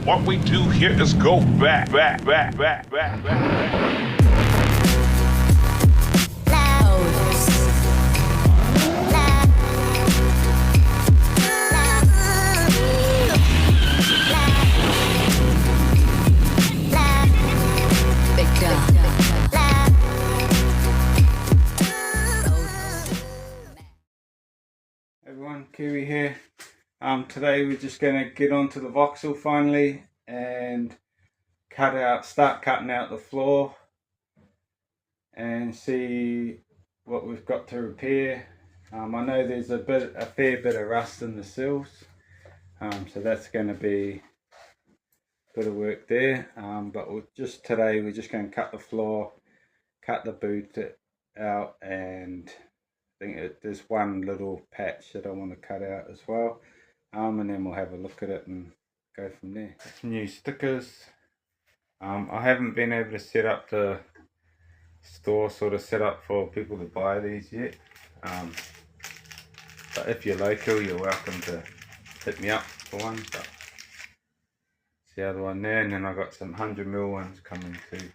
What we do here is go back. Everyone, Kiwi here. Today we're just going to get onto the Vauxhall finally and start cutting out the floor and see what we've got to repair. I know there's a fair bit of rust in the sills, so that's going to be a bit of work there. But today we're just going to cut the floor, cut the boot out, and I think there's one little patch that I want to cut out as well, and then we'll have a look at it and go from there. New stickers. I haven't been able to set up the store sort of set up for people to buy these yet, but if you're local you're welcome to hit me up for one. But it's the other one there, and then I got some 100mm ones coming too.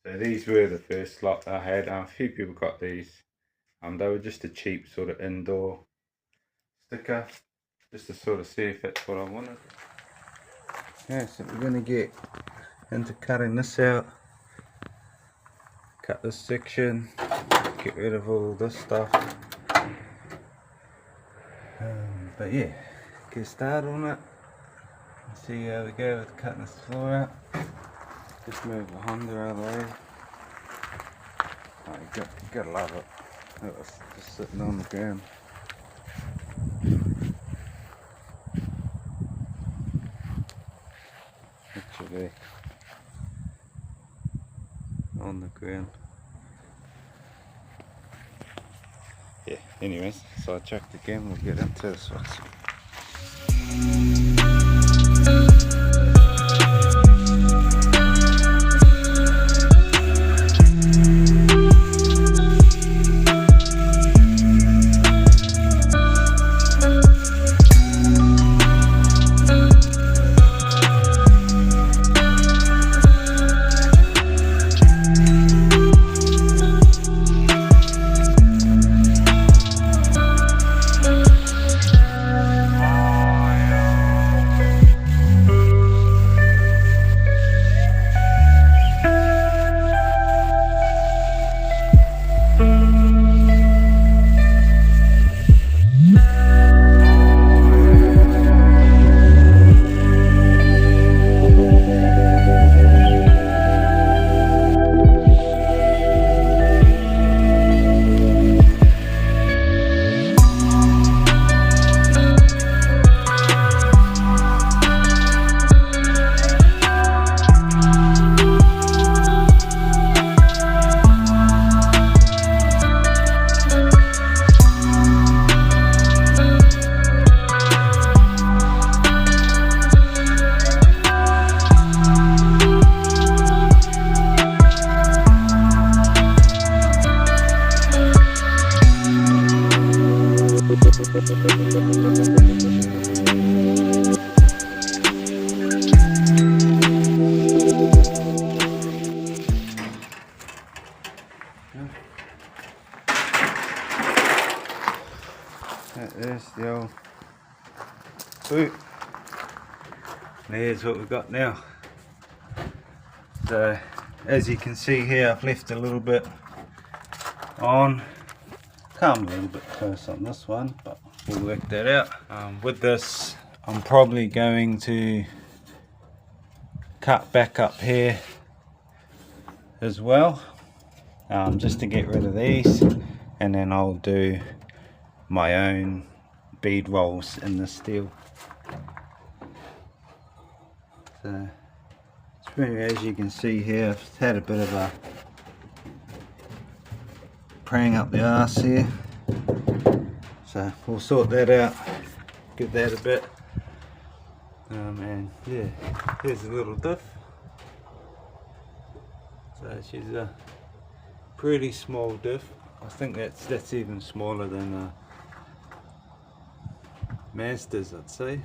So these were the first lot I had. A few people got these. They were just a cheap sort of indoor sticker, just to sort of see if that's what I wanted. Yeah, so we're going to get into cutting this out, cut this section, get rid of all this stuff. But yeah, get started on it and see how we go with cutting this floor out. Just move the Honda out of the way. Oh, you gotta love it. It was just sitting on the ground. Literally on the ground. Yeah, anyways, so I checked again, we'll get into this one. There's the old boot. There's what we've got now. So as you can see here, I've left a little bit on. Come a little bit close on this one, but we'll work that out. With this, I'm probably going to cut back up here as well, just to get rid of these, and then I'll do my own bead rolls in the steel. So it's really, as you can see here, I've had a bit of a praying up the arse here, so we'll sort that out, give that a bit, and yeah, here's a little diff. So she's a pretty small diff. I think that's even smaller than Mazda's, I'd say.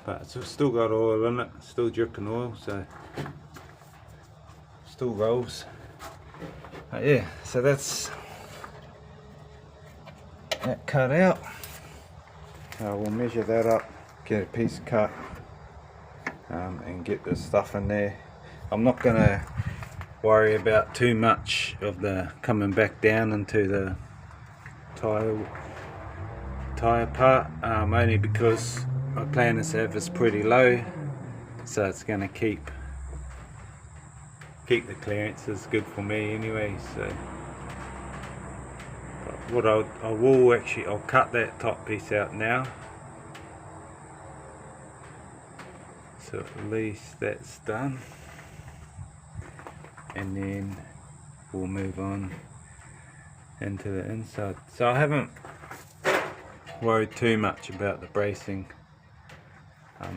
but it's still got oil in it, still dripping oil, so still rolls. But yeah, so that's that cut out. We'll measure that up, get a piece cut, and get this stuff in there. I'm not going to worry about too much of the coming back down into the tyre part, only because my plan is to have this pretty low, so it's going to keep the clearances good for me anyway. So but what I'll cut that top piece out now, so at least that's done, and then we'll move on into the inside. So I haven't worried too much about the bracing,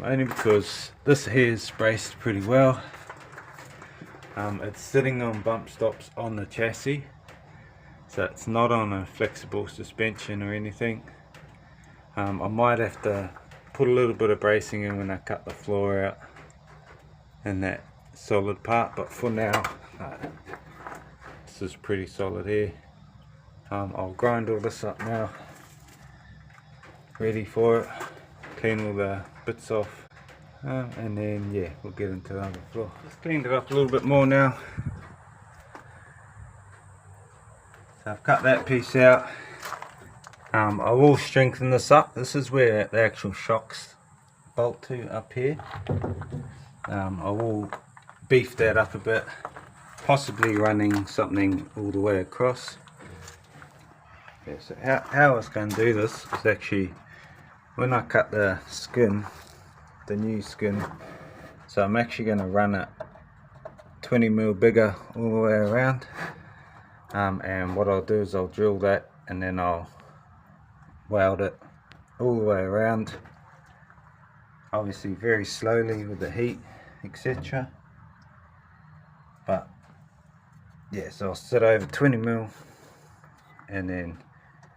only because this here is braced pretty well. It's sitting on bump stops on the chassis, so it's not on a flexible suspension or anything. I might have to put a little bit of bracing in when I cut the floor out in that solid part, but for now this is pretty solid here. I'll grind all this up now, ready for it, clean all the bits off, and then yeah, we'll get into the other floor. Just cleaned it up a little bit more now, so I've cut that piece out. I will strengthen this up. This is where the actual shocks bolt to, up here. I will beef that up a bit, possibly running something all the way across. Yeah, so how I was going to do this is actually, when I cut the skin, the new skin, so I'm actually going to run it 20mm bigger all the way around, and what I'll do is I'll drill that and then I'll weld it all the way around, obviously very slowly with the heat etc. But yeah, so I'll sit over 20mm and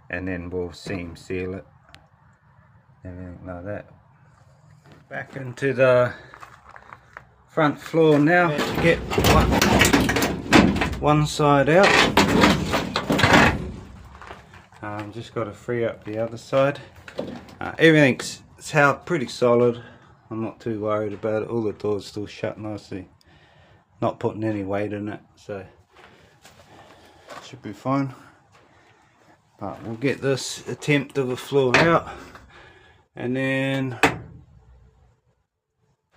then we'll seam seal it, everything like that. Back into the front floor now to get one side out. Just got to free up the other side. Everything's held pretty solid. I'm not too worried about it. All the doors still shut nicely. Not putting any weight in it, so should be fine. But we'll get this attempt of a floor out, and then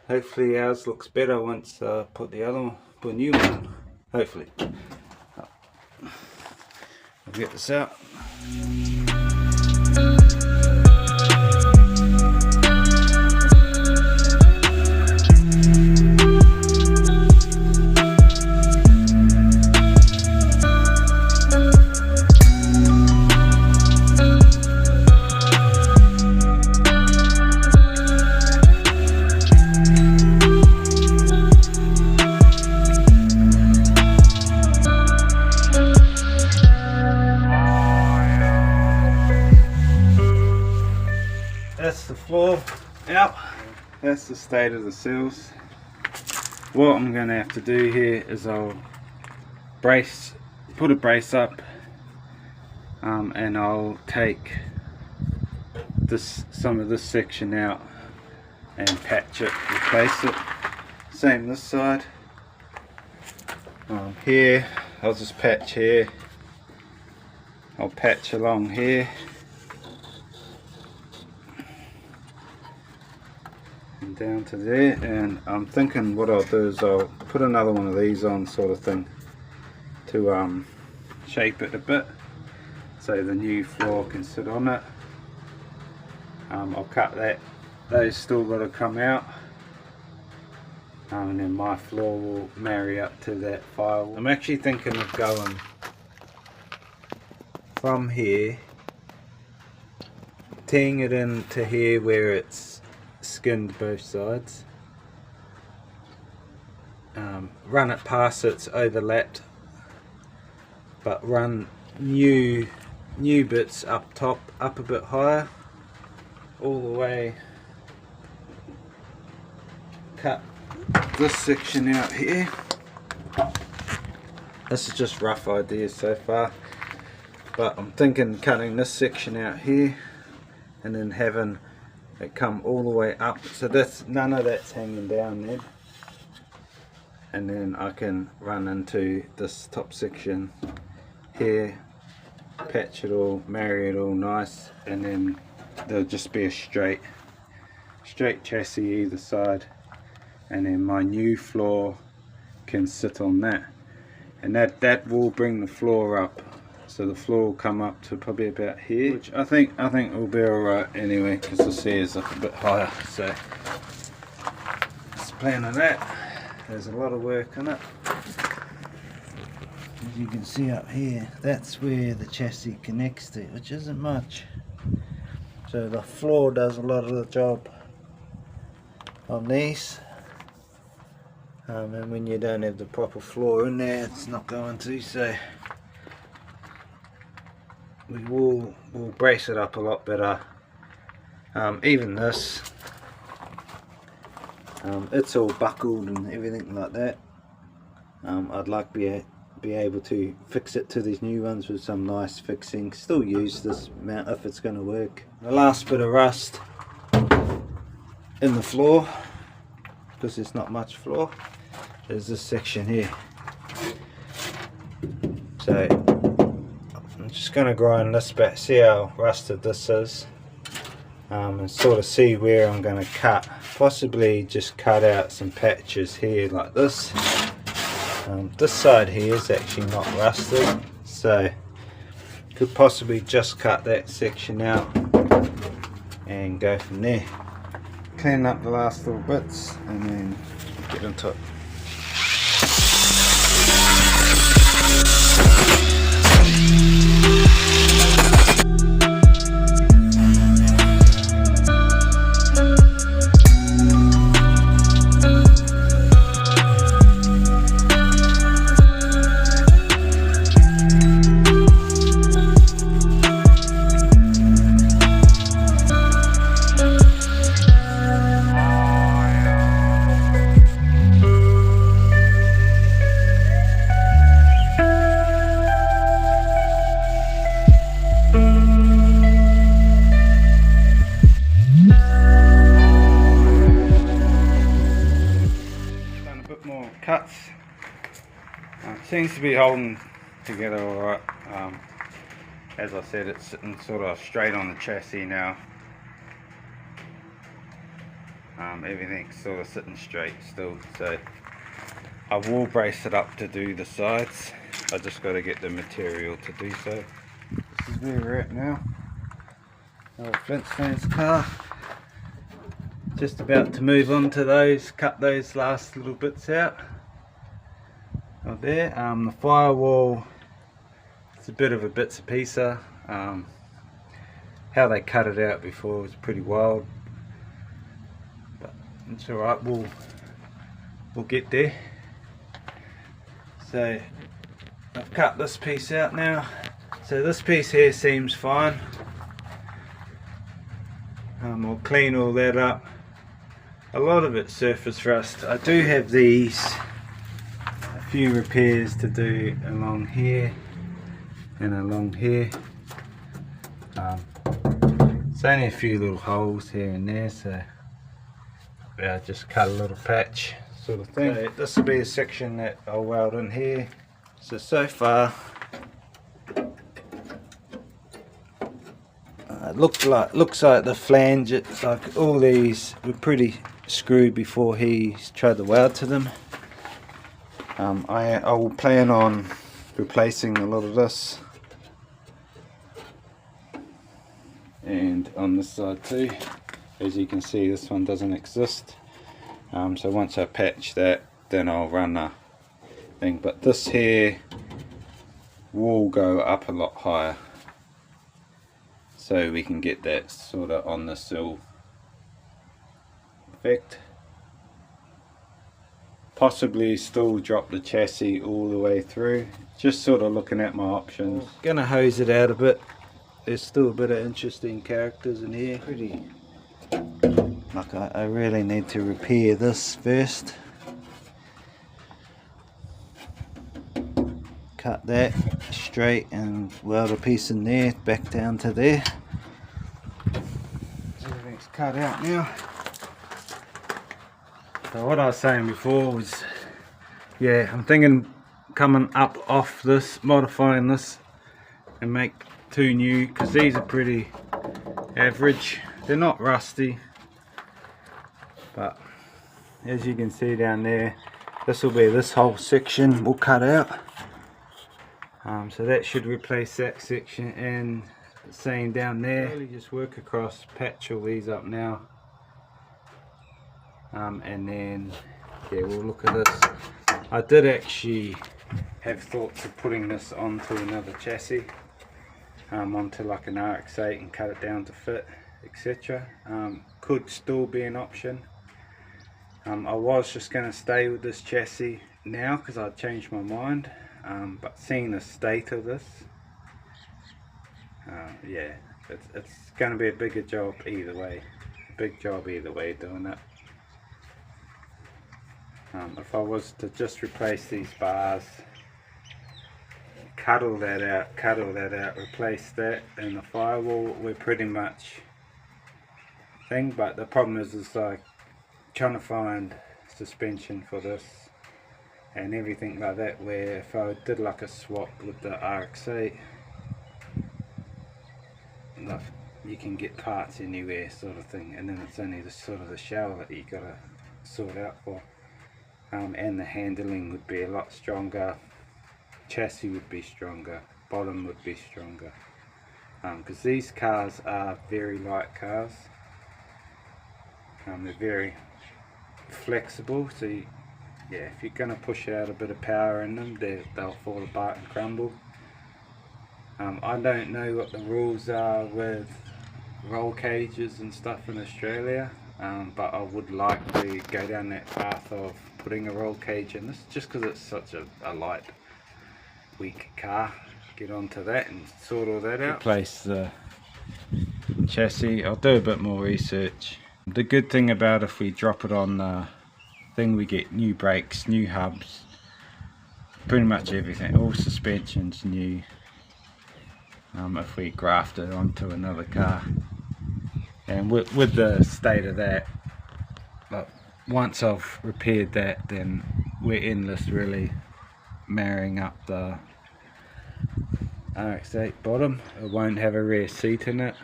hopefully ours looks better once I put the other one, put a new one on. Hopefully. We'll get this out. That's the floor out. That's the state of the seals. What I'm going to have to do here is I'll put a brace up, and I'll take some of this section out and patch it, replace it. Same this side. Here, I'll just patch here. I'll patch along here. Down to there, and I'm thinking what I'll do is I'll put another one of these on, sort of thing, to shape it a bit so the new floor can sit on it. I'll cut that, those still got to come out, and then my floor will marry up to that file. I'm actually thinking of going from here, teeing it into here where it's skinned both sides, run it past it's overlapped, but run new bits up top, up a bit higher, all the way cut this section out here. This is just rough ideas so far, but I'm thinking cutting this section out here and then having it come all the way up, so that's none of that's hanging down then, and then I can run into this top section here, patch it all, marry it all nice, and then there'll just be a straight chassis either side, and then my new floor can sit on that, and that will bring the floor up, so the floor will come up to probably about here, which I think will be alright anyway, because the sea is up a bit higher. So that's the plan of that. There's a lot of work on it. As you can see up here, that's where the chassis connects to, which isn't much, so the floor does a lot of the job on these. And when you don't have the proper floor in there, it's not going to, so we'll brace it up a lot better. Even this, it's all buckled and everything like that. I'd like to be able to fix it to these new ones with some nice fixing. Still use this mount if it's going to work. The last bit of rust in the floor, because there's not much floor, is this section here. So I'm just going to grind this back, see how rusted this is, and sort of see where I'm going to cut. Possibly just cut out some patches here like this. This side here is actually not rusted, so could possibly just cut that section out and go from there. Clean up the last little bits and then get into it. Cuts. Seems to be holding together alright. As I said, it's sitting sort of straight on the chassis now. Everything's sort of sitting straight still, so I will brace it up to do the sides. I just got to get the material to do so. This is where we're at now. Our Flintstones car. Just about to move on to those, cut those last little bits out of there. The firewall, it's a bit of a bits and piecer. How they cut it out before was pretty wild, but it's alright, we'll get there. So I've cut this piece out now, so this piece here seems fine. I'll clean all that up. A lot of it's surface rust. I do have a few repairs to do along here and along here. It's only a few little holes here and there, so I'll just cut a little patch sort of thing. So this will be a section that I'll weld in here. So far it looks like the flange, it's like all these were pretty screwed before he tried to weld to them. I will plan on replacing a lot of this, and on this side too. As you can see, this one doesn't exist, so once I patch that, then I'll run a thing, but this here will go up a lot higher, so we can get that sort of on the sill effect. Possibly still drop the chassis all the way through. Just sort of looking at my options. Gonna hose it out a bit. There's still a bit of interesting characters in here. Pretty Like I really need to repair this first. Cut that straight and weld a piece in there back down to there. Everything's cut out now. So what I was saying before was, yeah, I'm thinking coming up off this, modifying this and make two new, because these are pretty average. They're not rusty, but as you can see down there, this will be this whole section we'll cut out. So that should replace that section, and the same down there. Really just work across, patch all these up now, and then yeah, we'll look at this. I did actually have thoughts of putting this onto another chassis, onto like an RX-8 and cut it down to fit, etc. Could still be an option. I was just going to stay with this chassis now because I'd changed my mind, but seeing the state of this, yeah, it's going to be a bigger job either way. Big job either way doing it. If I was to just replace these bars, cut all that out, replace that and the firewall, we're pretty much thing. But the problem is like trying to find suspension for this and everything like that, where if I did like a swap with the RX-8, like you can get parts anywhere sort of thing, and then it's only the sort of the shell that you gotta sort out for. And the handling would be a lot stronger, chassis would be stronger, bottom would be stronger, because these cars are very light cars. They're very flexible, so you, yeah, if you're going to push out a bit of power in them, they'll fall apart and crumble. I don't know what the rules are with roll cages and stuff in Australia, but I would like to go down that path of putting a roll cage in this, just because it's such a light, weak car. Get onto that and sort all that out. Replace the chassis. I'll do a bit more research. The good thing about if we drop it on the thing, we get new brakes, new hubs, pretty much everything, all suspensions new, if we graft it onto another car. And with the state of that, like, once I've repaired that, then we're endless really marrying up the RX-8 bottom. It won't have a rear seat in it,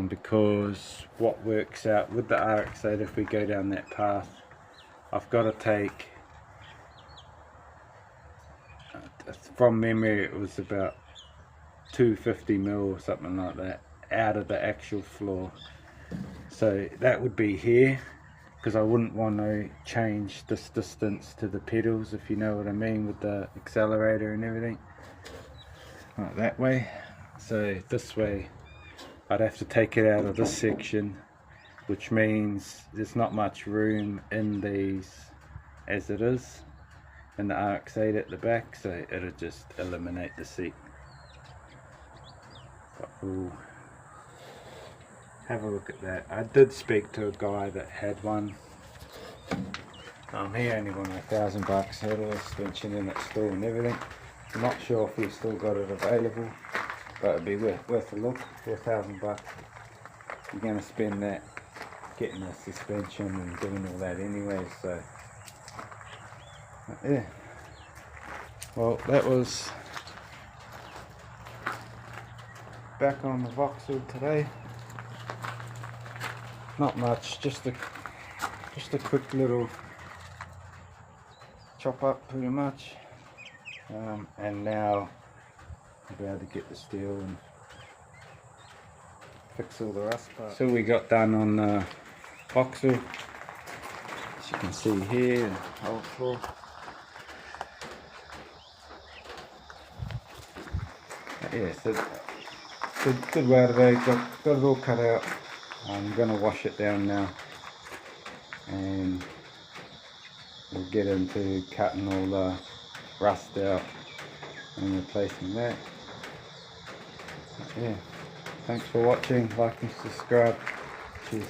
because what works out with the RX-8, if we go down that path, I've got to take, from memory it was about 250mm or something like that out of the actual floor. So that would be here, because I wouldn't want to change this distance to the pedals, if you know what I mean, with the accelerator and everything, like that way. So this way I'd have to take it out of this section, which means there's not much room in these as it is in the RX-8 at the back, so it'll just eliminate the seat. But we'll have a look at that. I did speak to a guy that had one. He only wanted $1,000, had all the suspension in it still and everything. I'm not sure if he's still got it available, but it'd be worth a look for $1,000. You're going to spend that getting the suspension and doing all that anyway, so yeah. Well, that was back on the Vauxhall today. Not much, just a quick little chop up pretty much, and now I'll be able to get the steel and fix all the rust parts. So we got done on the Vauxhall, as you can see here, the whole floor. Yeah, so good way today, got it all cut out. I'm going to wash it down now, and we'll get into cutting all the rust out and replacing that. Yeah, thanks for watching, like and subscribe, cheers.